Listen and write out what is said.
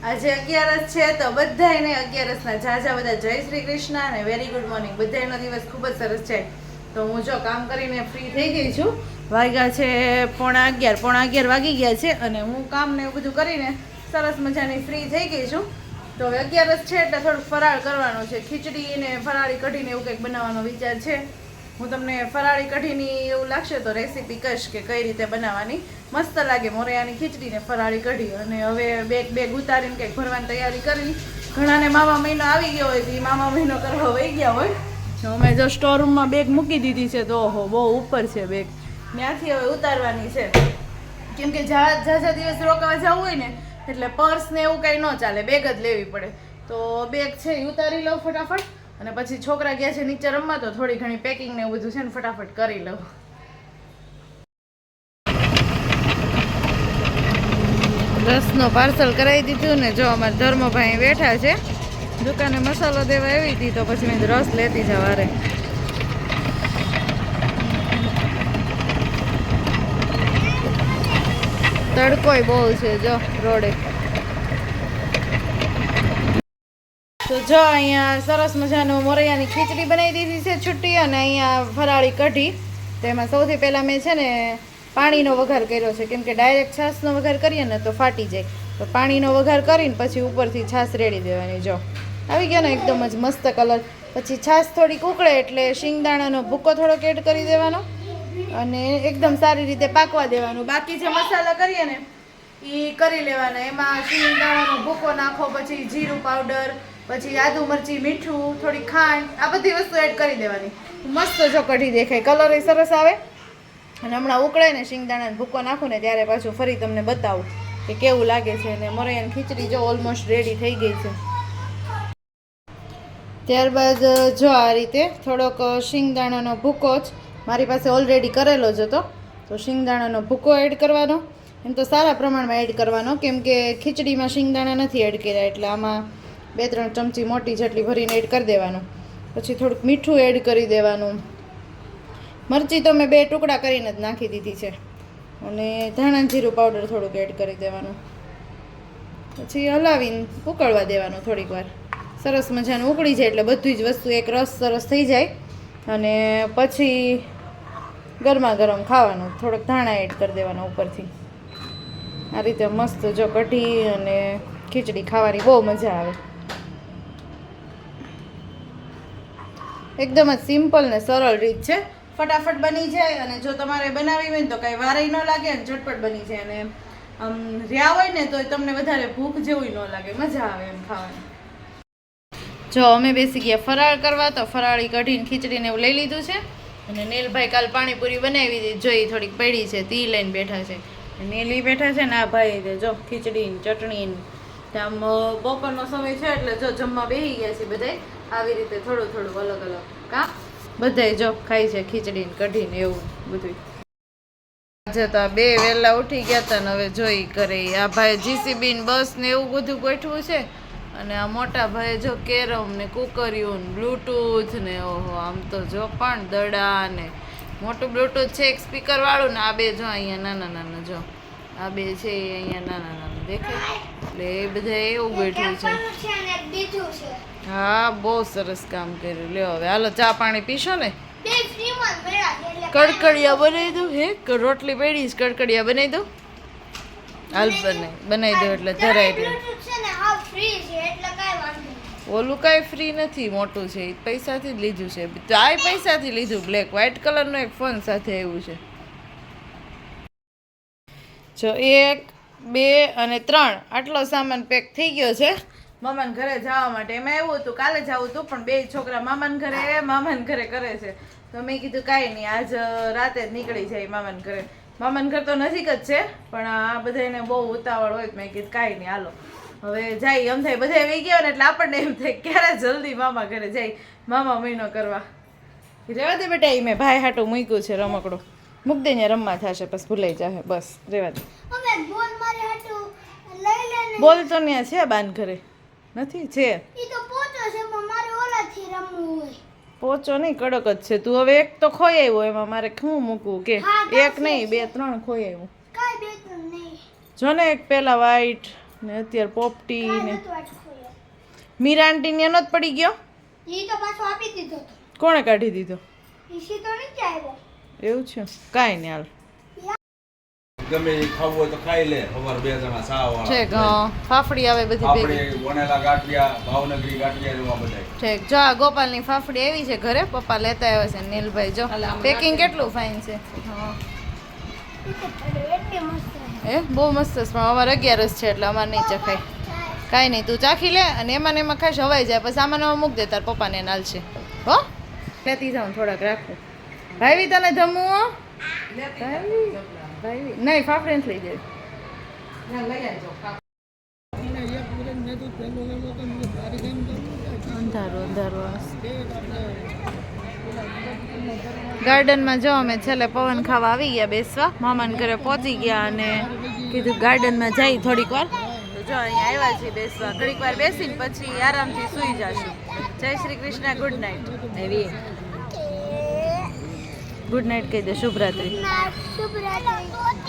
આજે 11 છે તો બધાયને 11ના જાજા બધા જય શ્રી કૃષ્ણ અને વેરી ગુડ મોર્નિંગ. બધાયનો દિવસ ખૂબ જ સરસ છે. તો હું જો કામ કરીને ફ્રી થઈ ગઈ છું. વાગ્યા છે 11:30 વાગી ગયા છે અને હું કામ ને એવું બધું કરીને સરસ મજાની ફ્રી થઈ ગઈ છું. તો હવે 11 છે એટલે થોડુંક ફરાળ કરવાનો છે. ખીચડી ને ફરાળી કઢીને એવું કંઈક બનાવવાનો વિચાર છે. હું તમને ફરાળી કઢીની એવું લાગશે તો રેસીપી કહીશ કે કઈ રીતે બનાવવાની. મસ્ત લાગે મોરૈયાની ખીચડી ને ફરાળી કઢી. અને હવે બેગ ઉતારીને કંઈક ભરવાની તૈયારી કરી. ઘણાને મામા મહિનો આવી ગયો હોય તો એ મામા મહિનો કરવા વહી ગયા હોય. તો અમે જો સ્ટોર રૂમમાં બેગ મૂકી દીધી છે તો ઓહો બહુ ઉપર છે બેગ. ત્યાંથી હવે ઉતારવાની છે. કેમ કે ઝાઝા દિવસ રોકાવા જવું હોય ને એટલે પર્સ ને એવું કંઈ ન ચાલે, બેગ જ લેવી પડે. તો બેગ છે એ ઉતારી લઉં ફટાફટ. અને પછી છોકરા ગયા છે નીચે રમવા તો થોડી ઘણી પેકિંગ ને એવું બધું છે ને ફટાફટ કરી લઉં. રસનું પાર્સલ કરાવી દીધું ને જો અમારા ધર્મભાઈ બેઠા છે દુકાને મસાલો દેવા આવી હતી તો પછી મેં રસ લેતી જવારે. તડકોય બહુ છે જો રોડે. તો જો અહીંયા સરસ મજાનું મોરૈયાની ખીચડી બનાવી દીધી છે છુટ્ટી અને અહીંયા ફરાળી કઢી. તેમાં સૌથી પહેલાં મેં છે ને પાણીનો વઘાર કર્યો છે. કેમ કે ડાયરેક્ટ છાશનો વઘાર કરીએ ને તો ફાટી જાય. તો પાણીનો વઘાર કરીને પછી ઉપરથી છાશ રેડી દેવાની. જો આવી ગયો ને એકદમ જ મસ્ત કલર. પછી છાશ થોડીક ઉકળે એટલે શિંગદાણાનો ભૂકો થોડોક એડ કરી દેવાનો અને એકદમ સારી રીતે પાકવા દેવાનું. બાકી જે મસાલા કરીએ ને એ કરી લેવાના. એમાં શિંગદાણાનો ભૂકો નાખો, પછી જીરું પાવડર, પછી આદુ મરચી, મીઠું, થોડી ખાંડ, આ બધી વસ્તુ એડ કરી દેવાની. મસ્ત જો કઢી દેખાય, કલર એ સરસ આવે. અને હમણાં ઉકળે ને શિંગદાણાનો ભૂકો નાખું ને ત્યારે પાછું ફરી તમને બતાવું કે કેવું લાગે છે. અને મોરૈયાની ખીચડી જો ઓલમોસ્ટ રેડી થઈ ગઈ છે. ત્યારબાદ જો આ રીતે થોડોક શિંગદાણાનો ભૂકો જ મારી પાસે ઓલરેડી કરેલો જ હતો તો શિંગદાણાનો ભૂકો એડ કરવાનો. એમ તો સારા પ્રમાણમાં એડ કરવાનો કેમ કે ખીચડીમાં શિંગદાણા નથી એડ કર્યા એટલે આમાં 2-3 ચમચી મોટી જેટલી ભરીને એડ કરી દેવાનું. પછી થોડુંક મીઠું એડ કરી દેવાનું. મરચી તો મેં 2 ટુકડા કરીને જ નાખી દીધી છે. અને ધાણા જીરું પાવડર થોડુંક એડ કરી દેવાનું. પછી હલાવીને ઉકળવા દેવાનું થોડીક વાર. સરસ મજાનું ઉકળી જાય એટલે બધી જ વસ્તુ એક રસ સરસ થઈ જાય. અને પછી ગરમા ગરમ ખાવાનું. થોડોક ધાણા એડ કરી દેવાના ઉપરથી. આ રીતે મસ્ત જો કઢી અને ખીચડી ખાવાની બહુ મજા આવે. એકદમ જ સિમ્પલ ને સરળ રીત છે. ફટાફટ બની જાય. અને જો તમારે બનાવી હોય ને તો કાંઈ વારેય ન લાગે અને ઝટપટ બની જાય. અને રહ્યા હોય ને તો તમને વધારે ભૂખ જેવું ન લાગે, મજા આવે એમ ખાવાની. જો અમે બેસી ગયા ફરાળ કરવા તો ફરાળી કઢીને ખીચડીને એવું લઈ લીધું છે. અને નીલભાઈ કાલ પાણીપુરી બનાવી દીધી જોઈ થોડીક પડી છે તી લઈને બેઠા છે. નીલી બેઠા છે ને આ ભાઈ જો ખીચડી ચટણી. આમ બપોરનો સમય છે એટલે જો જમવા બેસી ગયા છે બધાય આવી રીતે થોડું થોડું અલગ અલગ. કા બધાય જો ખાય છે ખીચડી ને કઢી ને એવું બધું. આજે તો 2 વહેલા ઉઠી ગયા હતા ને હવે જોઈ કરે. આ ભાઈ જીસીબી ને બસ ને એવું બધું ગોઠવું છે. અને આ મોટા ભાઈ જો કેરમ ને કુકરિયું ને બ્લૂટૂથ ને ઓહો આમ તો જો પણ દડા ને મોટું બ્લૂટૂથ છે એક સ્પીકર વાળું ને આ 2 જો અહીંયા નાના નાના જો આ 2 છે અહીંયા નાના નાના દેખાય. એટલે એ બધા એવું બેઠું છે. હા બહુ સરસ કામ કર્યું. લ્યો હવે હાલો ચા પાણી પીશો ને. કડકડિયા બનાવી દઉં. હે રોટલી પડી કડકડિયા બનાવી દઉં. હાલ બનાવી દઉં એટલે ધરાય દઉં. ઓલું કાંઈ ફ્રી નથી, મોટું છે એ પૈસાથી જ લીધું છે. આ પૈસાથી લીધું. બ્લેક વ્હાઇટ કલરનો એક ફોન સાથે આવ્યું છે. જો 1 2 અને 3 આટલો સામાન પેક થઈ ગયો છે મામાને ઘરે જવા માટે. એમાં એવું હતું કાલે જવું હતું પણ 2 છોકરા મામાને ઘરે કરે છે. તો મેં કીધું કાંઈ નહીં આજ રાતે જ નીકળી જાય મામાને ઘરે. મામાને ઘર તો નજીક જ છે પણ આ બધાને બહુ ઉતાવળ હોય. મેં કીધું કાંઈ નહીં હાલો હવે જાય. એમ થાય બધા વહી ગયા ને એટલે આપણને એમ થાય ક્યારે જલ્દી મામા ઘરે જાય મામા મહિનો કરવા. રહેવા દે બેટા. એ મેં ભાઈ હાટું મૂક્યું છે રમકડું. મૂક દે ને રમવા થશે પછી ભૂલાઈ જશે. બસ રહેવા દે. બોલ તો ત્યાં છે બાન ઘરે નથી છે. પોચો નહીં કડક જ છે. તું હવે એક તો ખોઈ આવ્યો એમાં મારે શું મૂકવું કે એક નહીં 2-3 ખોઈ આવ્યું. જો ને એક પેલા વ્હાઈટ ને અત્યારે પોપટી ને મીરા આંટી ને એનો જ પડી ગયો. ઈ તો પાછો આપી દીધો. કોણે કાઢી દીધો? ઈશી તો નહીં આવ્યો. એવું છે? કાંઈ નહીં હાલ. ગમે ઈ ખાવું હોય તો ખાઈ લે. સવાર 2 જણા સાવાળા. ઠીક હા ફાફડી આવે બધી ભેગી. આપણે વણેલા ગાંઠિયા, ભાવનગરી ગાંઠિયા એવા બધાય. ઠીક જો આ ગોપાલની ફાફડી આવી છે ઘરે, પપ્પા લેતા આવ્યા છે. નીલભાઈ જો પેકિંગ કેટલું ફાઇન છે. હા એટલી મસ્ત. એ બહુ મસ્ત છે પણ અમારે 11 છે એટલે અમારે નહીં ચખાય. કાંઈ નહીં તું ચાખી લે અને એમાં ને એમાં ખાઈશ હવાઈ જાય પછી આમાં મૂક દે તાર પપ્પાને નાલ છે હો. લેતી જાઉં થોડાક રાખું. ભાઈ તને જમવું હો? ભાઈ નહીં ફાફડી નથી લઈ જાય. અંધારું અંધારું ગાર્ડનમાં જો અમે છેલ્લે પવન ખાવા આવી ગયા બેસવા. મામાને ઘરે પહોંચી ગયા અને કીધું ગાર્ડનમાં જઈ થોડીક વાર. તો જો અહીંયા આવ્યા છીએ બેસવા. ઘડીક વાર બેસીને પછી આરામથી સૂઈ જશું. જય શ્રી કૃષ્ણ. Good night. એવી ગુડ નાઇટ કહી દે. શુભરાત્રી. શુભરાત્રી.